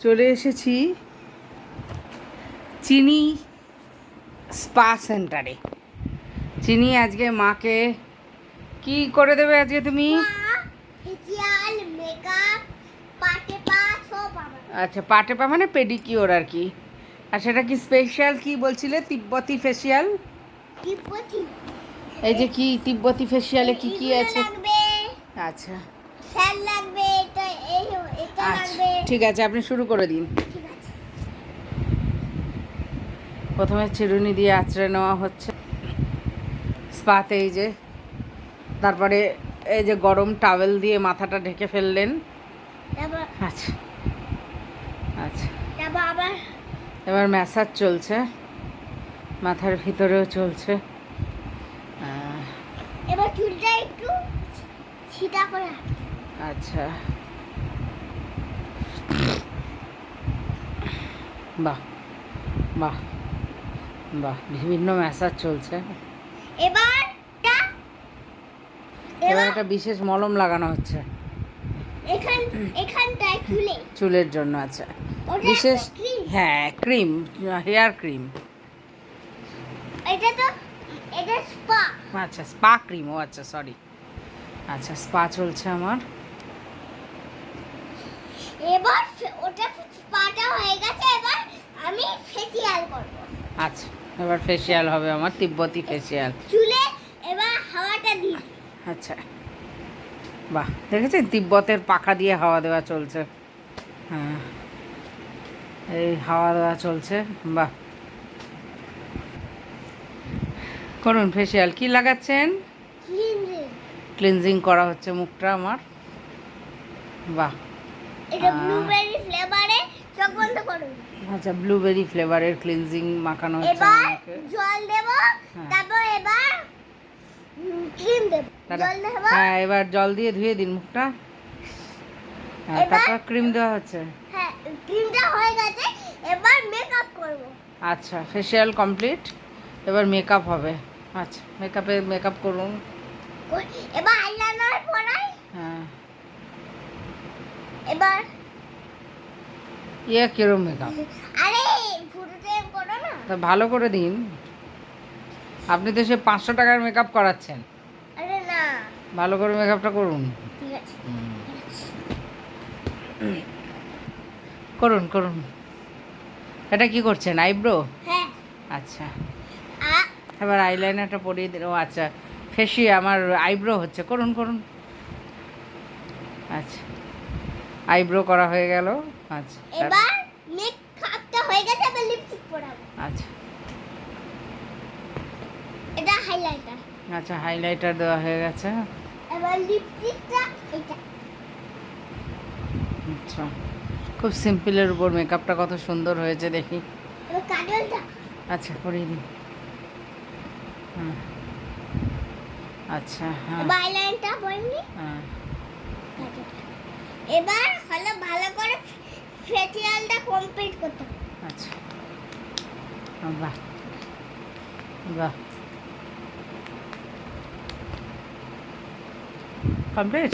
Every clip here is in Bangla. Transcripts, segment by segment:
চলে এসেছি চিনি স্পা সেন্টারে। চিনি আজকে মাকে কি করে দেবে আজকে তুমি? আচ্ছা, পাটে পা মানে পেডিকিওর আর কি। আর সেটা কি স্পেশাল কি বলছিলে? তিব্বতি ফেসিয়াল। এই যে কি তিব্বতি ফেসিয়ালে কি কি আছে? আচ্ছা আচ্ছা, ঠিক আছে, আপনি শুরু করে দিন। প্রথমে চিরুনি দিয়ে আঁচড়ে নেওয়া হচ্ছে স্পাতে। এই যে তারপরে এই যে গরম টাওয়েল দিয়ে মাথাটা ঢেকে ফেললেন। আচ্ছা আচ্ছা, এবার ম্যাসাজ চলছে, মাথার ভিতরেও চলছে। এবার চুলটা একটু ছিটা করে। আচ্ছা, বাহ বাহ বাহ, বিভিন্ন ম্যাসাজ চলছে। এবার একটা বিশেষ মলম লাগানো হচ্ছে এখানটায় চুলের জন্য। আচ্ছা, বিশেষ, হ্যাঁ, ক্রিম, হেয়ার ক্রিম। এটা স্পা। আচ্ছা, স্পা ক্রিম। ও আচ্ছা, সরি। আচ্ছা, স্পা চলছে আমার। এবার ওটা স্পাটা হয়ে গেছে, এবার আমি ফেসিয়াল করব। আচ্ছা, এবার ফেসিয়াল হবে আমার, তিব্বতি ফেসিয়াল। চুলে এবার হাওয়াটা দিই। আচ্ছা, বাহ, দেখেছেন তিব্বতের পাখা দিয়ে হাওয়া দেওয়া চলছে। হ্যাঁ, এই হাওয়া দেওয়া চলছে। বাহ, করুন ফেসিয়াল। কি লাগাচ্ছেন? ক্লিনজিং করা হচ্ছে মুখটা আমার। বাহ, এটা ব্লুবেরি ফ্লেভারে, চোখ বন্ধ করুন। আচ্ছা, ব্লুবেরি ফ্লেভারের ক্লিনজিং মাখানো হচ্ছে। এবার জল দেব, তারপর এবার ক্রিম দেব। জল দেব, হ্যাঁ, এবার জল দিয়ে ধুয়ে দিন মুখটা। হ্যাঁ, তারপর ক্রিম দেওয়া হচ্ছে। হ্যাঁ, ক্রিমটা হয়ে গেছে, এবার মেকআপ করব। আচ্ছা, ফেসিয়াল কমপ্লিট, এবার মেকআপ হবে। আচ্ছা, মেকআপ করুন। এবার আইলাইনার পরাই। হ্যাঁ, এবার কিরম মেকআপ? আরে ফুটুতে করো না, তা ভালো করে দিন। আপনি তো সে 500 টাকার মেকআপ করাচ্ছেন। আরে না, ভালো করে মেকআপটা করুন। ঠিক আছে, করুন করুন। এটা কি করছেন? আইব্রো? হ্যাঁ। আচ্ছা, এবার আইলাইনারটা পরিয়ে দিন। ও আচ্ছা, আমার আইব্রো হচ্ছে। করুন করুন। আচ্ছা, আইব্রো করা হয়ে গেল। আচ্ছা, এবার মেকআপটা হয়ে গেছে, এবার লিপস্টিক পরাবো। আচ্ছা, এটা হাইলাইটার। আচ্ছা, হাইলাইটার দেওয়া হয়ে গেছে। এবার লিপস্টিকটা এটা। আচ্ছা, খুব সিম্পলের উপর মেকআপটা কত সুন্দর হয়েছে দেখি। এবার কাজলটা। আচ্ছা, করিয়ে দিন। হ্যাঁ, আচ্ছা, হ্যাঁ, এবার আইলাইনটা পরিনি। হ্যাঁ, এবার ভালো করে ফেসিয়ালটা কমপ্লিট করতে হবে। আচ্ছা, বাহ বাহ, কমপ্লিট।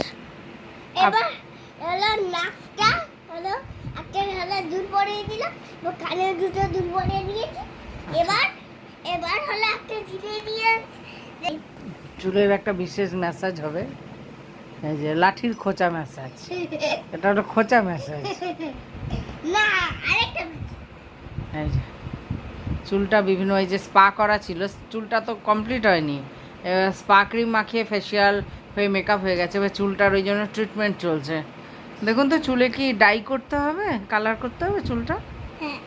এবার নাকটা একটা দুল পরিয়ে দিলাম, কানের দুটো দুল পরিয়ে দিয়েছি। এবার একটা জিরে দিয়ে চুলের একটা বিশেষ ম্যাসাজ হবে, এই যে লাঠির খোঁচা ম্যাসাজ। এটা একটা খোঁচা ম্যাসাজ। না, আরেকটা। এই যে চুলটা বিভিন্ন, এই যে স্পা করা ছিল, চুলটা তো কমপ্লিট হয়নি। এবার স্পা ক্রিম মাখিয়ে ফেসিয়াল হয়ে মেকআপ হয়ে গেছে। এবার চুলটার ওই জন্য ট্রিটমেন্ট চলছে। দেখুন তো, চুলে কি ডাই করতে হবে, কালার করতে হবে চুলটা? হ্যাঁ।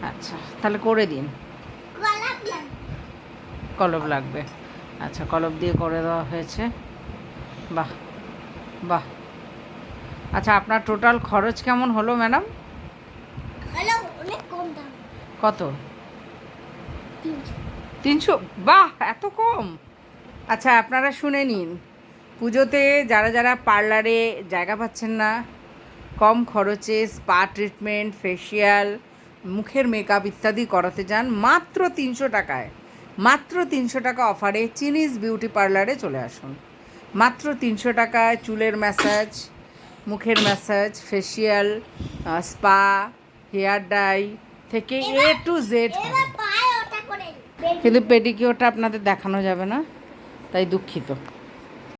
আচ্ছা, তাহলে করে দিন। কলপ লাগবে। আচ্ছা, কলপ দিয়ে করে দেওয়া হয়েছে। বাহ বাহ। আচ্ছা, আপনার টোটাল খরচ কেমন হলো ম্যাডাম? অনেক কম দাম। কত? 300। 300? বাহ, এত কম! আচ্ছা, আপনারা শুনে নিন, পুজোতে যারা যারা পার্লারে জায়গা পাচ্ছেন না, কম খরচে স্পা ট্রিটমেন্ট, ফেসিয়াল, মুখের মেকআপ ইত্যাদি করাতে যান, মাত্র 300 টাকায়, মাত্র 300 টাকা অফারে চিনিস বিউটি পার্লারে চলে আসুন। মাত্র 300 টাকায় চুলের ম্যাসাজ, মুখের massage, facial, spa, hair die থেকে এ টু জেড। এবার পায়ে ওটা করে কিন্তু পেডিকিওরটা আপনাদের দেখানো যাবে না, তাই দুঃখিত।